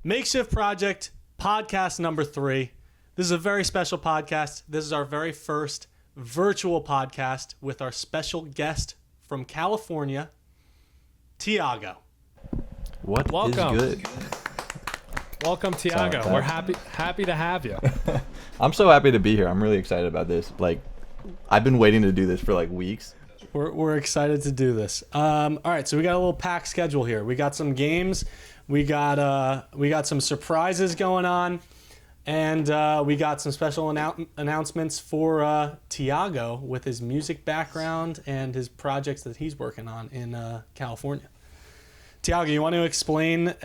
Makeshift Project Podcast number 3. This is a very special podcast. This is our very first virtual podcast with our special guest from California, Teeyago. Welcome. Is good? Welcome, Teeyago. We're happy to have you. I'm so happy to be here. I'm really excited about this. I've been waiting to do this for weeks. We're excited to do this. All right, so we got a little packed schedule here. We got some games. We got some surprises going on, and we got some special announcements for Teeyago with his music background and his projects that he's working on in California. Teeyago, you want to explain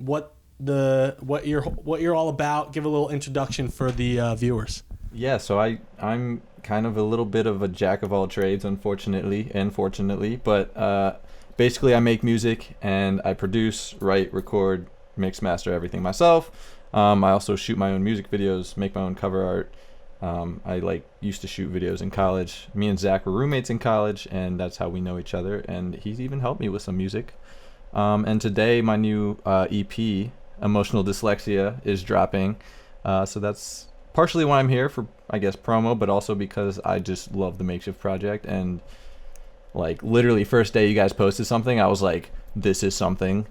what you're all about? Give a little introduction for the viewers. Yeah, so I'm kind of a little bit of a jack of all trades, unfortunately and fortunately, but basically I make music and I produce, write, record, mix, master everything myself. I also shoot my own music videos, make my own cover art. I used to shoot videos in college. Me and Zach were roommates in college, and that's how we know each other, and he's even helped me with some music. And today my new EP, Emotional Dyslexia, is dropping. So that's partially why I'm here, for I guess promo, but also because I just love the Makeshift Project. And literally first day you guys posted something, I was like, this is something.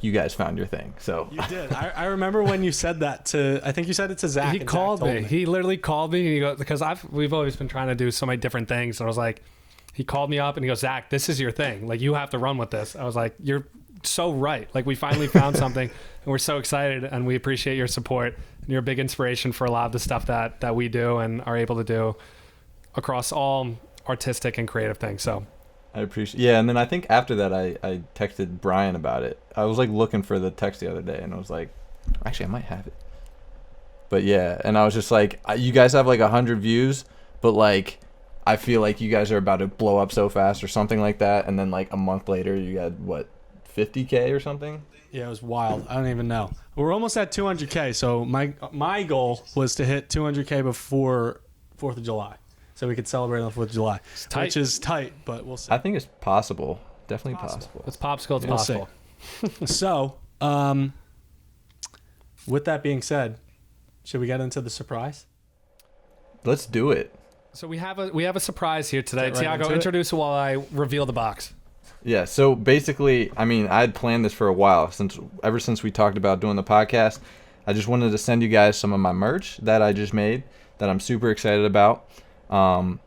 You guys found your thing. So you did. I remember when you said that to, I think you said it to Zach. He called me. He literally called me, and he goes, because we've always been trying to do so many different things. And I was like, he called me up and he goes, Zach, this is your thing. You have to run with this. I was like, you're so right. We finally found something, and we're so excited, and we appreciate your support. And you're a big inspiration for a lot of the stuff that we do and are able to do across all artistic and creative things. So I appreciate. Yeah, and then I think after that I texted Brian about it. I was looking for the text the other day, and I was like, actually I might have it. But yeah, and I was just like, you guys have 100 views, but I feel like you guys are about to blow up so fast or something like that, and then a month later you had 50K or something? Yeah, it was wild. I don't even know. We're almost at 200K, so my goal was to hit 200K before 4th of July, so we could celebrate on the 4th of July, which is tight, but we'll see. I think it's possible. Definitely possible. It's popsicle. It's possible. So, with that being said, should we get into the surprise? Let's do it. So we have a surprise here today. Get right Teeyago, introduce it while I reveal the box. Yeah, so basically, I had planned this for a while, ever since we talked about doing the podcast. I just wanted to send you guys some of my merch that I just made that I'm super excited about.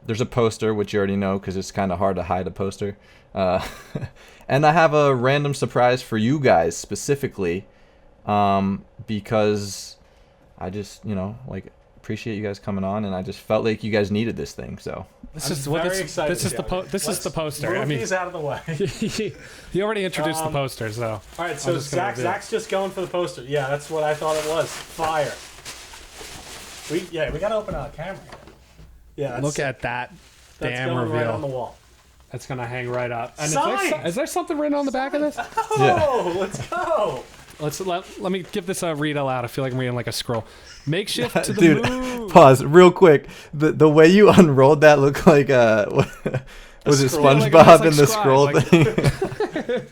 There's a poster, which you already know because it's kind of hard to hide a poster. And I have a random surprise for you guys specifically, because I just, appreciate you guys coming on, and I just felt like you guys needed this thing. So This is the poster. Move these out of the way. He already introduced the poster, so. All right, so Zach's just going for the poster. Yeah, that's what I thought it was. Fire. We got to open a camera. Yeah. Look at that damn going reveal. Right on the wall. That's gonna hang right up. And is there something written on the back of this? Oh, let's go. Let me give this a read aloud. I feel like I'm reading a scroll. Makeshift to the moon. Pause real quick. The way you unrolled that looked like was it SpongeBob in the scroll thing?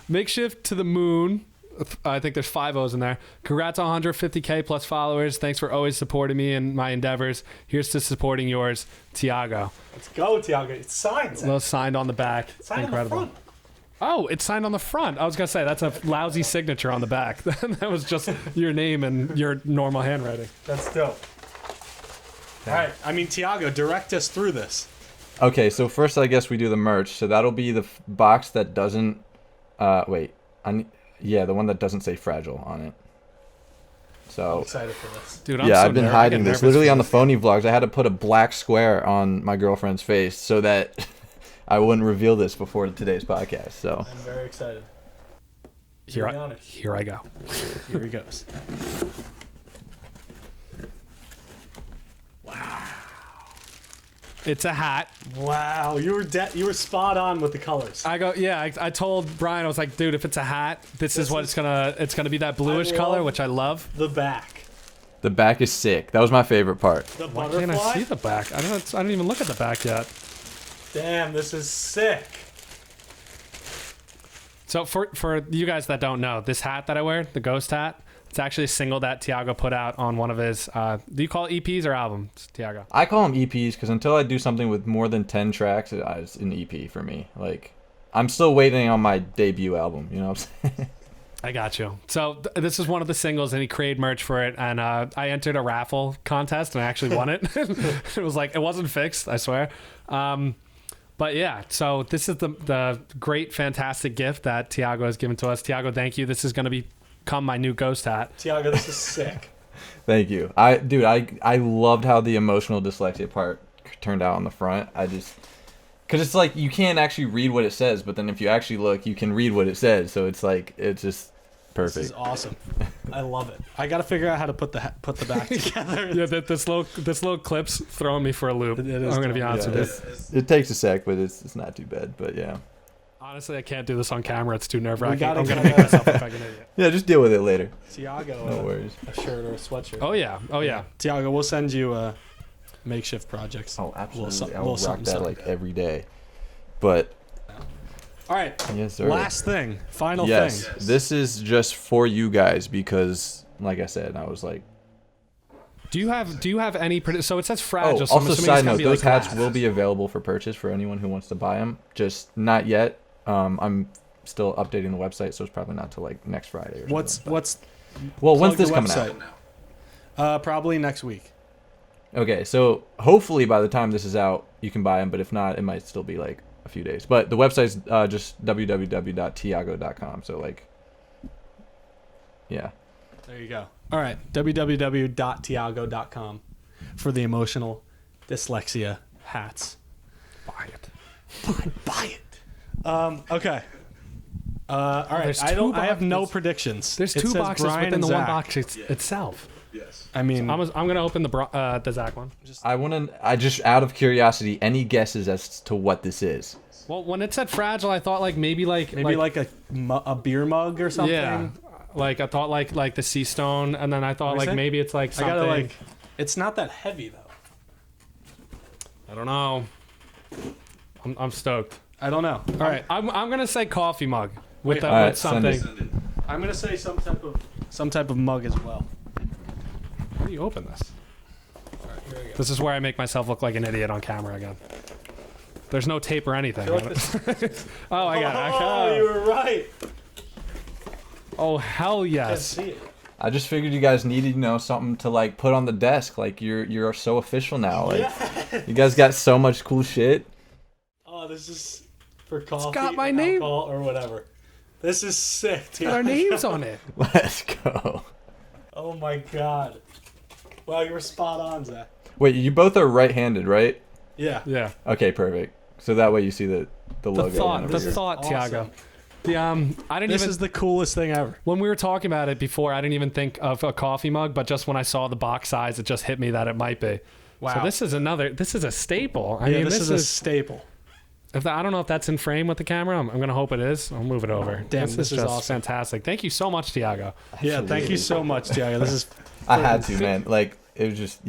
Makeshift to the moon. I think there's 5 O's in there. Congrats on 150K plus followers. Thanks for always supporting me and my endeavors. Here's to supporting yours, Teeyago. Let's go, Teeyago. It's signed. Well, signed on the back. Signed Incredible. on the front. Oh, it's signed on the front. I was going to say, that's a lousy signature on the back. That was just your name and your normal handwriting. That's dope. All right. Teeyago, direct us through this. Okay, so first I guess we do the merch. So that'll be the box that doesn't... the one that doesn't say fragile on it. So I'm excited for this. Dude, I've been hiding this. Literally on the phony vlogs, I had to put a black square on my girlfriend's face so that I wouldn't reveal this before today's podcast. So I'm very excited. Here I go. Here he goes. Wow. It's a hat. Wow, you were spot on with the colors. I told Brian, I was like, dude, if it's a hat, this is what it's gonna be, that bluish color, which I love. The back. The back is sick. That was my favorite part. The Why butterfly. can't I see the back? I didn't even look at the back yet. Damn, this is sick. So for you guys that don't know, this hat that I wear, the ghost hat, it's actually a single that Teeyago put out on one of his, do you call it EPs or albums, Teeyago? I call them EPs because until I do something with more than 10 tracks, it's an EP for me. Like, I'm still waiting on my debut album, you know what I'm saying? I got you. So this is one of the singles, and he created merch for it, and I entered a raffle contest, and I actually won it. It was like, it wasn't fixed, I swear. But yeah, so this is the great, fantastic gift that Teeyago has given to us. Teeyago, thank you. This is going to become my new ghost hat. Teeyago, this is sick. Thank you. I loved how the emotional dyslexia part turned out on the front. Because it's like you can't actually read what it says, but then if you actually look, you can read what it says. So it's like, it's just perfect. This is awesome. I love it. I got to figure out how to put the back together. Yeah, this little clip's throwing me for a loop. I'm going to be honest with you. It takes a sec, but it's not too bad. But yeah. Honestly, I can't do this on camera. It's too nerve-wracking. I'm going to make myself look like an idiot. Yeah, just deal with it later. Teeyago, No worries. a shirt or a sweatshirt. Oh, yeah. Teeyago, we'll send you Makeshift Projects. Oh, absolutely. I I will rock that like every day. But all right. yes, sir. Last thing. Final yes, thing. this is just for you guys because, like I said, I was like. Do you have any? So it says fragile. Oh, so I'm also, assuming side it's gonna note: be those like hats glass. will be available for purchase for anyone who wants to buy them. Just not yet. I'm still updating the website, so it's probably not till like next Friday. Or What's something. Plug when's this the coming website. out? Probably next week. Okay, so hopefully by the time this is out, you can buy them. But if not, it might still be like a few days. But the website's just www.teeyago.com. So like, yeah. There you go. All right, www.teeyago.com for the emotional dyslexia hats. Buy it. Buy it. Okay. All right. There's I have no boxes. predictions. There's It two says boxes Brian within and the one Zach. box itself. Yes. I mean, I'm gonna open the Zach one. I just out of curiosity, any guesses as to what this is? Well, when it said fragile, I thought like maybe like a beer mug or something. yeah, like I thought like the sea stone, and then I thought What is like it? maybe it's like I something. gotta like. It's not that heavy though. I don't know. I'm stoked. I don't know. All right. I'm gonna say coffee mug with, Wait, the, all right, with something. send Send it. I'm gonna say some type of mug as well. How do you open this? All right, here we go. This is where I make myself look like an idiot on camera again. There's no tape or anything. I feel like Oh, I got it. Oh, you were right. Oh, hell I yes. see it. I just figured you guys needed, something to like put on the desk. Like you're so official now. Like you guys got so much cool shit. Oh, this is for coffee. got my and name. alcohol or whatever. This is sick. Got our names on it. Let's go. Oh my god. Wow, you were spot on, Zach. Wait, you both are right-handed, right? Yeah. Yeah. Okay, perfect. So that way you see the logo. The thought, whenever you're- Awesome. Teeyago. The I didn't This even. is the coolest thing ever. When we were talking about it before, I didn't even think of a coffee mug, but just when I saw the box size, it just hit me that it might be. Wow. So this is a staple. I Yeah, mean, this is a is staple. I don't know if that's in frame with the camera. I'm going to hope it is. I'll move it over. Damn, this this is is just awesome. fantastic. Thank you so much, Teeyago. Yeah, thank you so much, Teeyago. This is I had to, man. Like it was just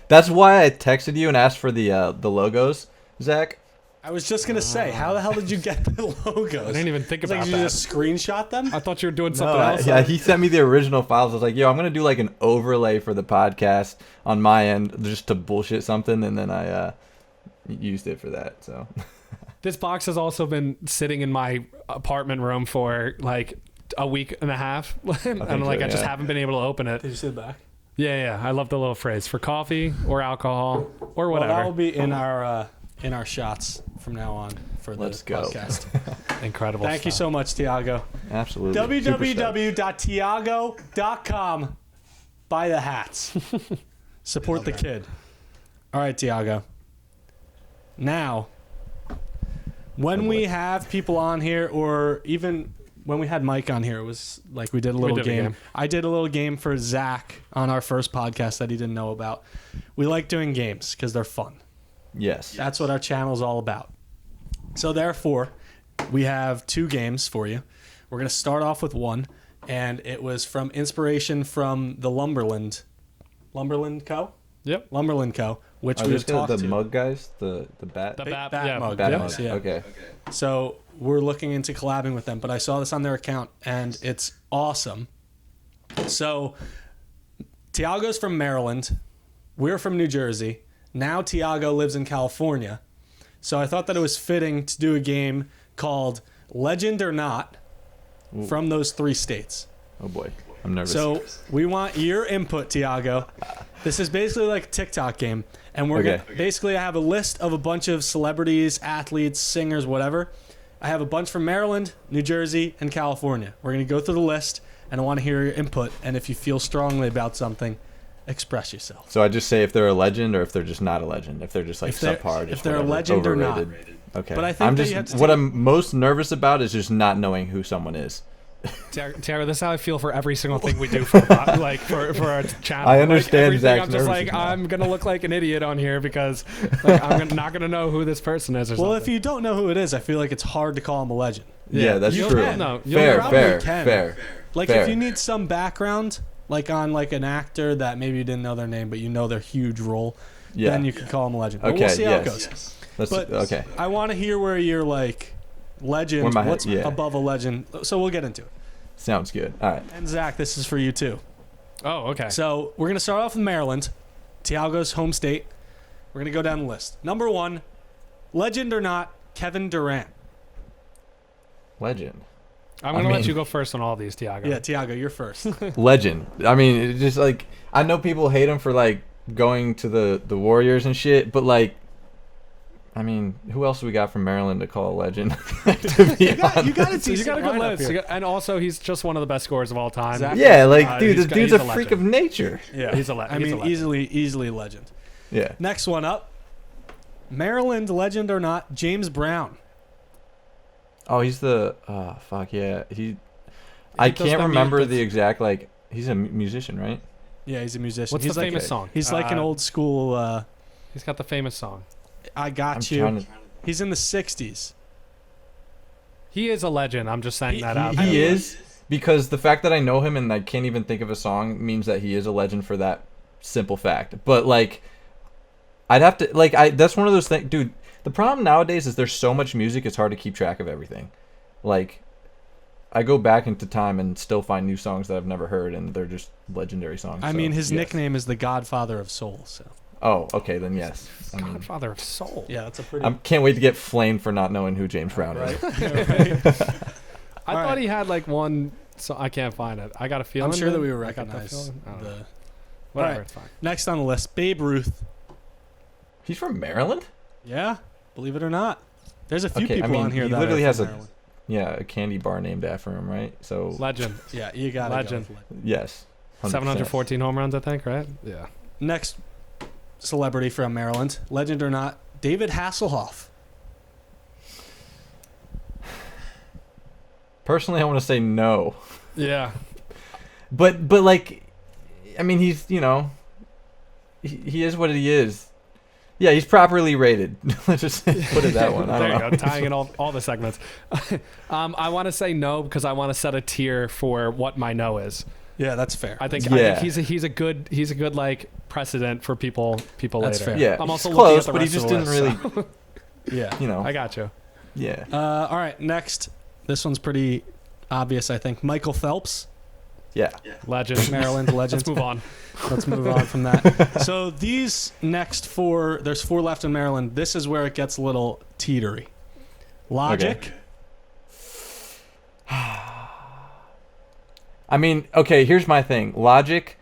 That's why I texted you and asked for the logos, Zach. I was just gonna say, how the hell did you get the logos? I didn't even think It's about like you that. just screenshot them. I thought you were doing No, something else. yeah, he sent me the original files. I was like, yo, I'm gonna do like an overlay for the podcast on my end just to bullshit something, and then I used it for that. So This box has also been sitting in my apartment room for like a week and a half, and like so, I just yeah. haven't been able to open it. Did you see the back? Yeah. I love the little phrase for coffee or alcohol or Well, whatever. that will be in our shots from now on for the Let's go. podcast. Incredible. Thank you stuff. so much, Teeyago. absolutely. Super stoked. www.teeyago.com. Buy the hats. Support the kid. All right, Teeyago. Now, when we have people on here, or even when we had Mike on here, it was like we did a little did a game. game. I did a little game for Zach on our first podcast that he didn't know about. We like doing games because they're fun. Yes. That's what our channel is all about. So therefore, we have two games for you. We're going to start off with one, and it was from inspiration from the Lumberland Co. Yep. Lumberland Co. which Are we those have talked the to. mug guys? The bat? The Bat bat, yeah, mug. Bat Yes, mug. yeah. Okay. So we're looking into collabing with them, but I saw this on their account and it's awesome. So Teeyago's from Maryland. We're from New Jersey. Now Teeyago lives in California. So I thought that it was fitting to do a game called Legend or Not from those 3 states. Oh boy, I'm nervous. So we want your input, Teeyago. This is basically like a TikTok game. And we're Okay. gonna, basically, I have a list of a bunch of celebrities, athletes, singers, whatever. I have a bunch from Maryland, New Jersey, and California. We're going to go through the list, and I want to hear your input. And if you feel strongly about something, express yourself. So I just say if they're a legend or if they're just not a legend. If they're just like If they're- subpar, just if they're a whatever, legend or not. overrated. Okay. But I think I'm that just you have to what take- I'm most nervous about is just not knowing who someone is. Tiago, this is how I feel for every single thing we do for for our channel. I understand everything, Zach's I'm just like, nervousness now. I'm gonna look like an idiot on here because like, not gonna know who this person is or Well, something. if you don't know who it is, I feel like it's hard to call him a legend. Yeah, that's you'll true. know. You'll Fair, probably fair, can. fair. Like Fair. if you need some background, like on like an actor that maybe you didn't know their name, but you know their huge role, Yeah. then you can call him a legend. But Okay, we'll see how it yes. goes. Let's, But okay. I want to hear where you're like legend. Where my head- What's yeah. above a legend? So we'll get into it. Sounds good. All right. And Zach, this is for you too. Oh, okay. So we're gonna start off with Maryland, Teeyago's home state. We're gonna go down the list. Number 1, legend or not, Kevin Durant. Legend. I'm gonna I let mean- you go first on all these, Tiago. Yeah, Teeyago, you're first. Legend. I mean, it's just like I know people hate him for like going to the Warriors and shit, but like, I mean, who else we got from Maryland to call a legend? to be you got a So you decent got a good lineup list. here. And also, he's just one of the best scorers of all time. Exactly. Yeah, like, dude, he's this dude's he's a freak legend. of nature. Yeah, He's a I he's a mean, legend. easily legend. Yeah. Next one up, Maryland, legend or not, James Brown. Oh, he's the. Oh, fuck yeah. I does can't the remember mute the exact like. He's a musician, right? Yeah, he's a musician. What's he's the like, famous okay. song? He's like an old school. He's got the famous song. I I'm got you. trying to. He's in the '60s. He is a legend. I'm just saying that out. He is because the fact that I know him and I can't even think of a song means that he is a legend for that simple fact. But like, I'd have to like that's one of those things, dude. The problem nowadays is there's so much music, it's hard to keep track of everything. Like, I go back into time and still find new songs that I've never heard, and they're just legendary songs. I so, mean, his yes. nickname is the Godfather of Soul. So Oh, okay, then yes. I mean, Godfather of Soul. yeah, that's a pretty. I can't wait to get flamed for not knowing who James Brown is. I All thought right. he had like one. So I can't find it. I got a feeling. I'm sure that we would I got the recognize feeling. I don't know. the. Whatever. Alright. It's fine. Next on the list, Babe Ruth. He's from Maryland? Yeah, believe it or not, there's a few Okay, I people mean, on here he that literally are has from a- Maryland. Yeah, a candy bar named after him, right? So Legend. Yeah, you got Legend. yes. 100%. 714 home runs, I think. Right? Yeah. Next celebrity from Maryland, legend or not, David Hasselhoff. Personally, I want to say no. Yeah. But like, I mean, he's, you know, he is what he is. Yeah, he's properly rated. Let's just put it that one. I There don't you know. go. Tying in all the segments. I want to say no because I want to set a tier for what my no is. Yeah, that's fair. I think Yeah. he's a good like precedent for people That's later. fair. Yeah, I'm also he's looking close, at the but he rest of just the didn't list, really, yeah. you know. I got you. Yeah. All right, next. This one's pretty obvious, I think. Michael Phelps, Yeah. Legend. Maryland legend. Let's move on. Let's move on from that. So these next 4, there's 4 left in Maryland. This is where it gets a little teetery. Logic. I mean, okay, here's my thing. Logic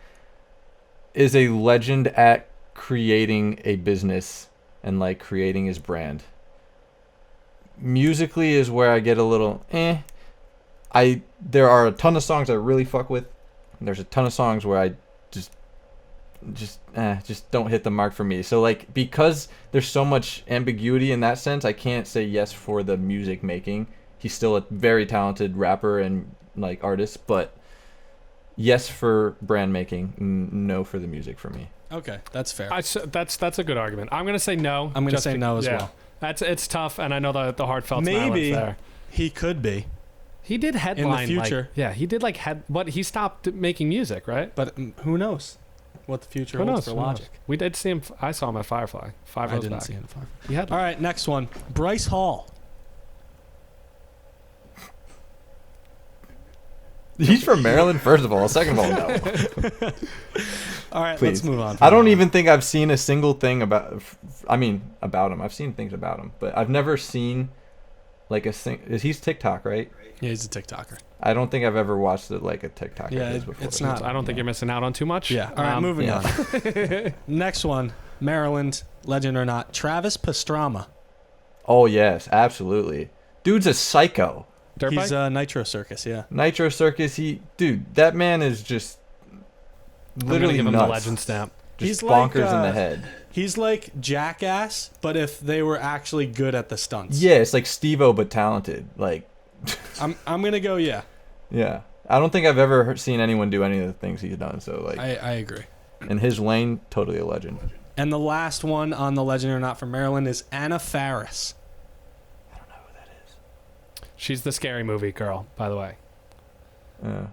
is a legend at creating a business and like creating his brand. Musically is where I get a little there are a ton of songs I really fuck with. And there's a ton of songs where I just don't hit the mark for me. So like, because there's so much ambiguity in that sense, I can't say yes for the music making. He's still a very talented rapper and like artist, but yes for brand making, no for the music for me. Okay, that's fair. That's a good argument. I'm gonna say no. I'm gonna just say no as yeah. well. It's tough, and I know the heartfelt Maybe there. he could be, He did headline future. Like, yeah, he did like he stopped making music, right? but who knows? what the future Who holds knows? for Who knows? Logic. We did see him. I saw him at Firefly. 5 I rows didn't back. see him. He had. All right, next one. Bryce Hall. He's from Maryland, first of all. Second of all, no. All right, Please. let's move on. I don't even think I've seen a single thing about him. I've seen things about him, but I've never seen like he's TikTok, right? Yeah, he's a TikToker. I don't think I've ever watched like a TikTok. Yeah, of his before. it's not. I don't think you're missing out on too much. Yeah. All right, moving yeah. on. Next one, Maryland, legend or not, Travis Pastrana. Oh yes, absolutely. Dude's a psycho. Dirt He's bike? Nitro Circus, yeah. Nitro Circus. That man is just I'm gonna literally give him nuts. the legend stamp. Just He's bonkers like, in the head. He's like Jackass, but if they were actually good at the stunts. Yeah, it's like Steve-O but talented. Like, I'm gonna go yeah. yeah. I don't think I've ever seen anyone do any of the things he's done. So like, I agree. in his lane, totally a legend. And the last one on the legend or not from Maryland is Anna Faris. I don't know who that is. She's the scary movie girl, by the way.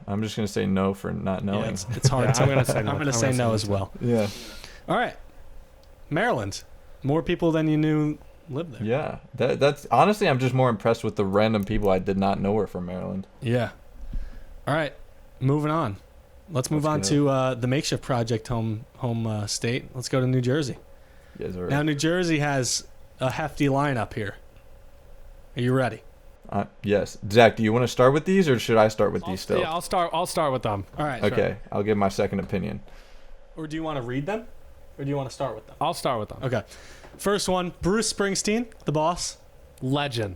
I'm just gonna say no for not knowing. Yeah, it's hard. Yeah, to, I'm gonna say no. I'm gonna say no as well. Yeah. All right, Maryland. More people than you knew lived there. Yeah. That's honestly, I'm just more impressed with the random people I did not know were from Maryland. Yeah. All right, moving on. Let's move on Let's to the Makeshift Project home state. Let's go to New Jersey. Yes, Now, New Jersey has a hefty lineup here. Are you ready? Yes. Zach, do you want to start with these, or should I start with these still? Yeah, I'll start with them. All right. Okay. Sure. I'll give my second opinion. Or do you want to read them? Or do you want to start with them? I'll start with them. Okay. First one, Bruce Springsteen, the boss. Legend.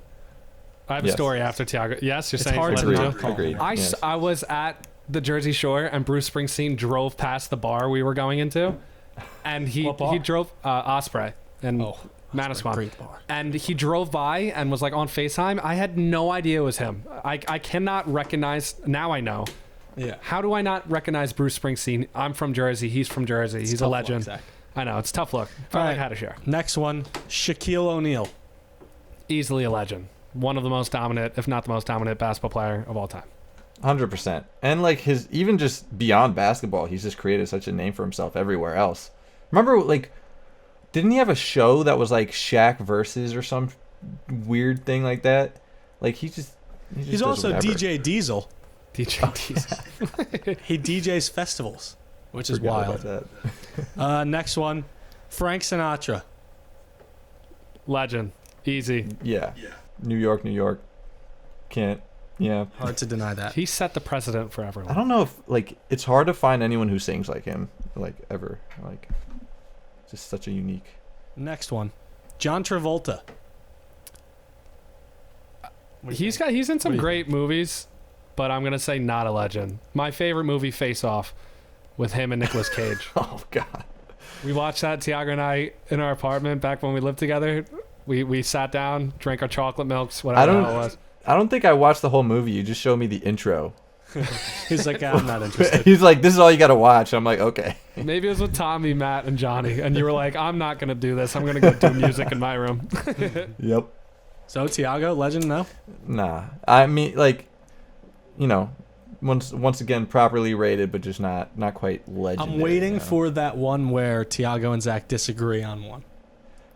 I have a Yes. story after Teeyago. Yes, you're It's saying hard to legend not too? call Agreed. him. Yes. I was at the Jersey Shore, and Bruce Springsteen drove past the bar we were going into, and he What bar? drove Osprey and Oh, Manasquan. great bar. And he drove by and was like on FaceTime. I had no idea it was him. I cannot recognize. Now I know. Yeah. How do I not recognize Bruce Springsteen? I'm from Jersey. He's from Jersey. It's He's tough a luck, legend. Zach. I know. It's a tough look. Felt All like right. I had to share. Next one, Shaquille O'Neal. Easily a legend. One of the most dominant, if not the most dominant basketball player of all time. 100%. And like his, even just beyond basketball, he's just created such a name for himself everywhere else. Remember, like, didn't he have a show that was like Shaq versus or some weird thing like that? Like he just He's does also whatever. DJ Diesel. DJ Diesel. He DJs festivals, which is Forgot wild. about that. Next one, Frank Sinatra. Legend. Easy. Yeah. New York. Can't. Yeah. Hard to deny that. He set the precedent for I everyone. don't know if like it's hard to find anyone who sings like him, like ever. Like just such a unique. Next one, John Travolta. What do you think? He's in What some do you great movies, but I'm gonna say not a legend. My favorite movie, Face Off, with him and Nicolas Cage. Oh God. We watched that, Teeyago and I, in our apartment back when we lived together. We sat down, drank our chocolate milks, whatever the hell it was. I don't think I watched the whole movie. You just showed me the intro. He's like, I'm not interested. He's like, this is all you got to watch. I'm like, okay. Maybe it was with Tommy, Matt, and Johnny, and you were like, I'm not gonna do this. I'm gonna go do music in my room. Yep. So Teeyago, legend, no? Nah. I mean, like, you know, once again, properly rated, but just not quite legendary. I'm waiting you know? for that one where Teeyago and Zach disagree on one.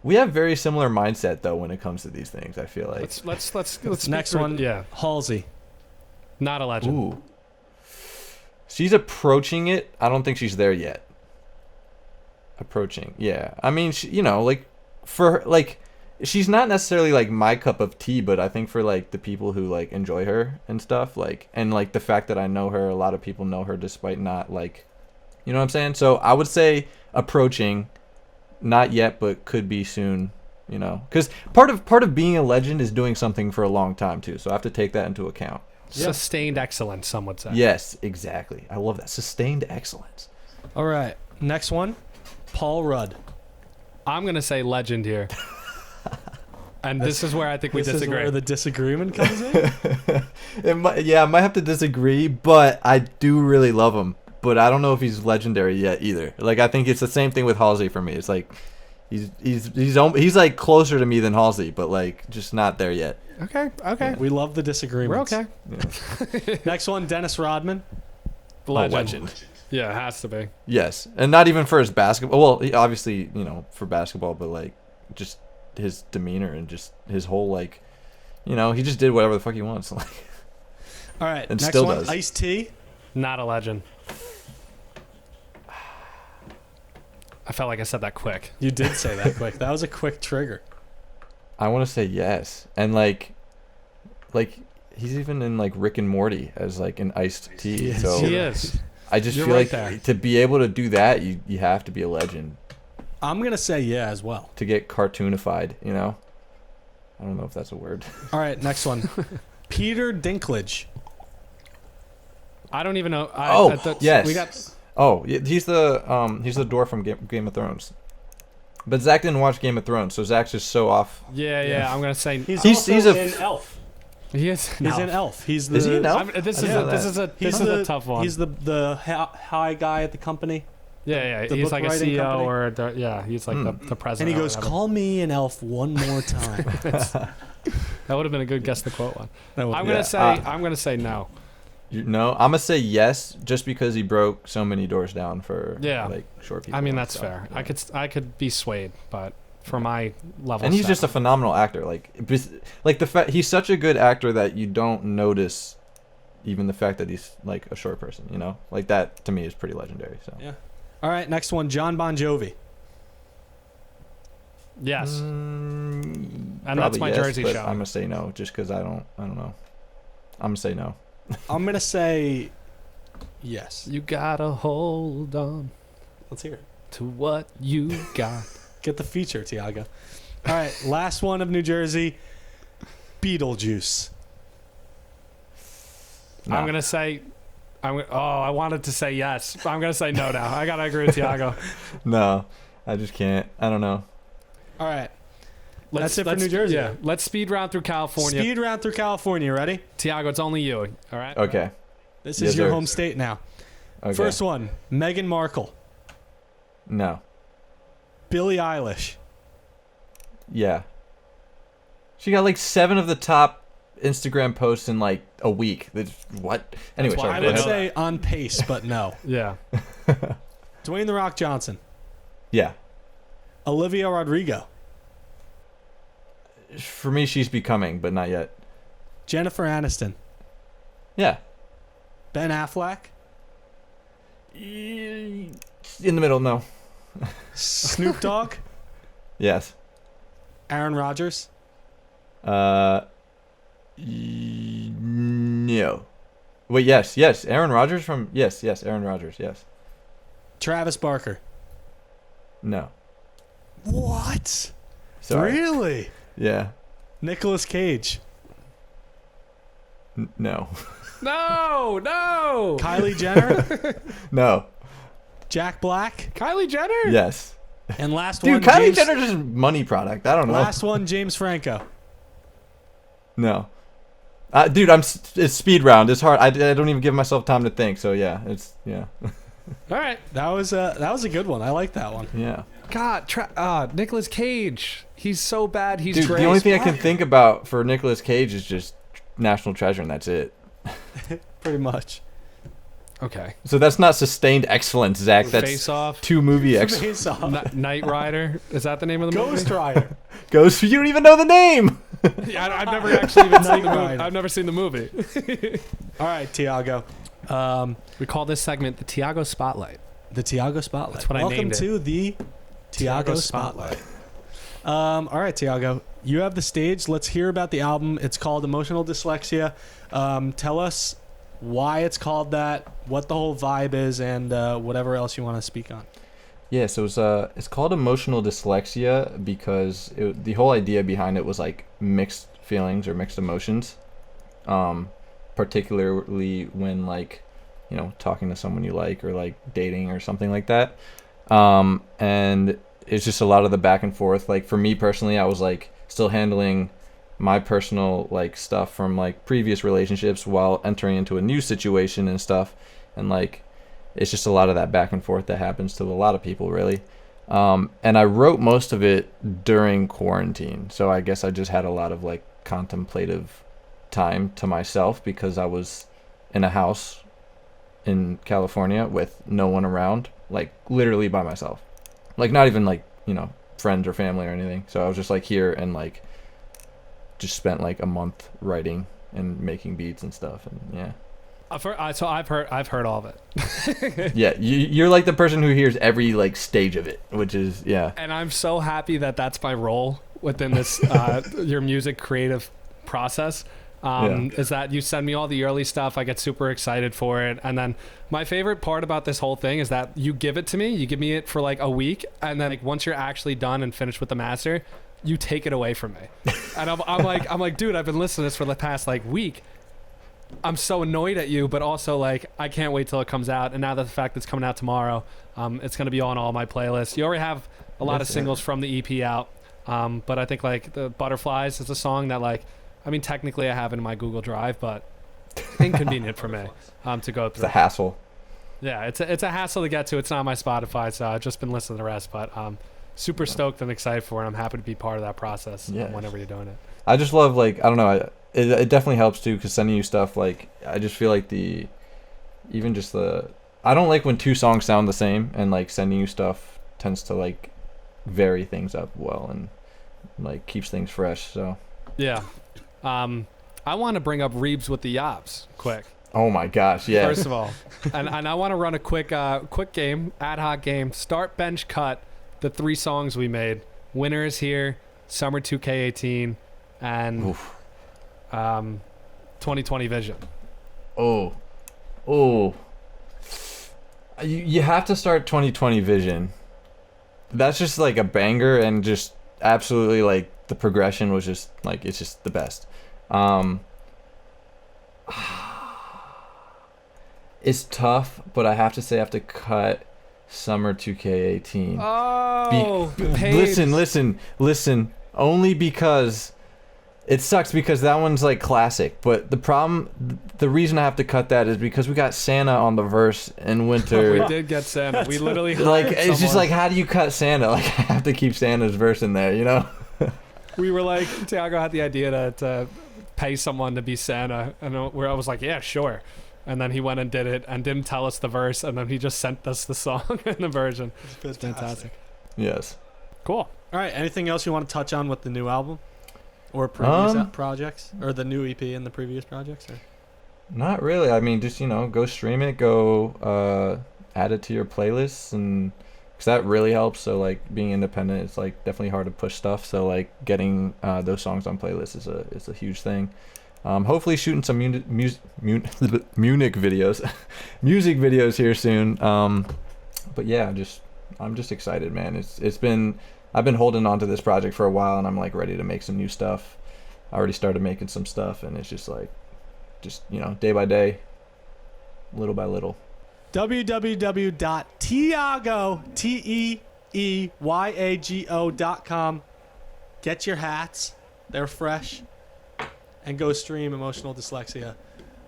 We have very similar mindset though when it comes to these things. I feel like. Let's Next speak one, through- Yeah, Halsey. not a legend. Ooh. She's approaching it. I don't think she's there yet. Approaching. Yeah. I mean, she, you know, like for like she's not necessarily like my cup of tea, but I think for like the people who like enjoy her and stuff, like, and like the fact that I know her, a lot of people know her despite not like, you know what I'm saying? So I would say approaching, not yet, but could be soon, you know, because part of being a legend is doing something for a long time too. So I have to take that into account. Yeah. Sustained excellence, some would say. Yes, exactly. I love that. Sustained excellence. All right. Next one, Paul Rudd. I'm gonna say legend here. And this is where I think we This disagree. is where the disagreement comes in. I might have to disagree, but I do really love him. But I don't know if he's legendary yet either. Like I think it's the same thing with Halsey for me. It's like he's like closer to me than Halsey, but like just not there yet. Okay. We love the disagreements. We're okay. Yeah. Next one, Dennis Rodman. Legend. Yeah, it has to be. Yes, and not even for his basketball. Well, obviously, for basketball, but like just his demeanor and just his whole like, he just did whatever the fuck he wants. Like, All right, and next still one, does. Ice-T. Not a legend. I felt like I said that quick. You did say that quick. That was a quick trigger. I want to say yes, and like he's even in like Rick and Morty as like an iced tea. Yes, So He is. I just You're feel right like there. to be able to do that, you have to be a legend I'm going to say yeah as well. to get cartoonified. I don't know if that's a word. All right, next one. Peter Dinklage. I don't even know. Yes. We got. Oh, he's the door from Game of Thrones. But Zach didn't watch Game of Thrones, so Zach's just so off. Yeah. I'm gonna say He's He's also a- in Elf. he is. He's in Elf. He's the, Is he an elf? This I is didn't know this that. is a tough one. He's the high guy at the company. Yeah. the He's book like a writing CEO company. or he's like the president. And he goes, or whatever. "Call me an elf one more time." That would have been a good guess to quote one. That would I'm be- gonna say no. No, I'm gonna say yes, just because he broke so many doors down for like short people. I mean and that's stuff. fair. I could be swayed, but for my level, And he's just a phenomenal actor. Like the fact he's such a good actor that you don't notice even the fact that he's like a short person. Like that to me is pretty legendary. So Yeah. All right, next one, John Bon Jovi. yes. and that's my Jersey show. I'm gonna say no, just because I don't know. I'm gonna say no. I'm gonna say yes. You gotta hold on Let's hear it. to what you got. Get the feature, Teeyago. All right, last one of New Jersey, Beetlejuice. Nah. I'm gonna say. I wanted to say yes, but I'm gonna say no now. I gotta agree with Teeyago. No, I just can't. I don't know. All right, that's it for New Jersey. Yeah, let's speed round through California. Speed round through California. Ready? Tiago, it's only you. All right. Okay. This Yes, is your sir. home state now. Okay. First one, Meghan Markle, No. Billie Eilish, Yeah. She got like 7 of the top Instagram posts in like a week. What? Anyway, why sorry. I go would ahead. say on pace, but no. Yeah. Dwayne The Rock Johnson, Yeah. Olivia Rodrigo, For me, she's becoming, but not yet. Jennifer Aniston, Yeah. Ben Affleck, In the middle, no. Snoop Dogg, Yes. Aaron Rodgers, No. Wait, yes. Aaron Rodgers from... Yes, Aaron Rodgers, yes. Travis Barker. No. What? Sorry. Really? Yeah. Nicolas Cage, No. No. Kylie Jenner, No. Jack Black, Kylie Jenner. Yes. and last Dude, one, Kylie James, Jenner's just a money product. I don't know. last one, James Franco. No. Dude, it's speed round. It's hard. I don't even give myself time to think. So yeah, yeah. All right. That was a good one. I like that one. Yeah. God, Nicolas Cage. He's so bad. He's Dude, Dre's the only thing I can wife. think about for Nicolas Cage is just National Treasure, and that's it. Pretty much. Okay. So that's not sustained excellence, Zach. That's Face Off. 2 movie excellence. Face Off. Knight Rider. Is that the name of the movie? Ghost Rider. Goes. You don't even know the name. Yeah, I've never actually even seen the Knight movie. Rider. I've never seen the movie. All right, Tiago. We call this segment the Tiago Spotlight. The Tiago Spotlight. That's what I Welcome named it. to the Tiago Tiago Spotlight. All right, Tiago. You have the stage. Let's hear about the album. It's called Emotional Dyslexia. Tell us why it's called that, what the whole vibe is, and whatever else you want to speak on. Yeah, so it's called Emotional Dyslexia because the whole idea behind it was like mixed feelings or mixed emotions, particularly when like, talking to someone you like or like dating or something like that. And it's just a lot of the back and forth. Like for me personally, I was like still handling my personal like stuff from like previous relationships while entering into a new situation and stuff, and like it's just a lot of that back and forth that happens to a lot of people, really. And I wrote most of it during quarantine, so I guess I just had a lot of like contemplative time to myself because I was in a house in California with no one around, like literally by myself, like not even like, you know, friends or family or anything. So I was just like here and like just spent like a month writing and making beats and stuff. And yeah. I've heard all of it. Yeah, you're like the person who hears every like stage of it, which is yeah. And I'm so happy that that's my role within this your music creative process. Is that you send me all the early stuff, I get super excited for it, and then my favorite part about this whole thing is that you give it to me, you give me it for like a week, and then like once you're actually done and finished with the master, you take it away from me. And I'm like, dude, I've been listening to this for the past like week. I'm so annoyed at you, but also like I can't wait till it comes out. And now that the fact it's coming out tomorrow, it's gonna be on all my playlists. You already have a lot of singles from the EP out, but I think like the Butterflies is a song that like, I mean technically I have it in my Google Drive, but inconvenient for me to go through. It's a hassle. Yeah, it's a hassle to get to. It's not my Spotify, so I've just been listening to the rest. But super stoked and excited for it. I'm happy to be part of that process whenever you're doing it. I just love like, I don't know, it definitely helps too, because sending you stuff, like I just feel like I don't like when two songs sound the same, and like sending you stuff tends to like vary things up well and like keeps things fresh. So yeah, I want to bring up Reebs with the Yops quick. Oh my gosh, yeah. First of all, and I want to run a quick game, ad hoc game. Start, bench, cut. The 3 songs we made. Winner is Here, Summer 2K18, and 2020 Vision. Oh, you have to start 2020 Vision. That's just like a banger, and just absolutely like the progression was just like, it's just the best. It's tough, but I have to say I have to cut Summer 2K18. Oh, listen. Only because it sucks, because that one's like classic. But the reason I have to cut that is because we got Santa on the verse in Winter. We did get Santa. We literally like it's just like, how do you cut Santa? Like I have to keep Santa's verse in there, you know? We were like, Teeyago had the idea to pay someone to be Santa, and I was like, yeah, sure. And then he went and did it and didn't tell us the verse, and then he just sent us the song and the version. It's fantastic. Yes. Cool. All right. Anything else you want to touch on with the new album, or previous projects, or the new EP and the previous projects? Or? Not really. I mean, just, you know, go stream it, go add it to your playlists, and because that really helps. So like being independent, it's like definitely hard to push stuff. So like getting those songs on playlists is a huge thing. Hopefully shooting some Munich videos, music videos here soon. But yeah, I'm just excited, man. I've been holding on to this project for a while, and I'm like ready to make some new stuff. I already started making some stuff, and it's just like, you know, day by day, little by little. www.teeyago.com. Get your hats. They're fresh. And go stream Emotional Dyslexia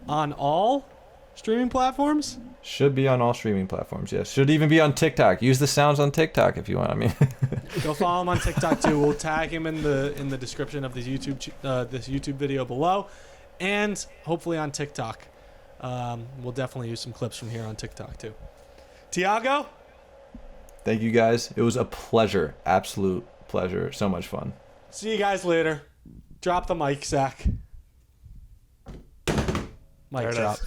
on all streaming platforms. Should be on all streaming platforms, yes. Should even be on TikTok. Use the sounds on TikTok if you want. I mean, go follow him on TikTok too. We'll tag him in the description of this YouTube video below, and hopefully on TikTok. We'll definitely use some clips from here on TikTok too. Teeyago, thank you guys. It was a pleasure, absolute pleasure. So much fun. See you guys later. Drop the mic, Zach. Mic drop.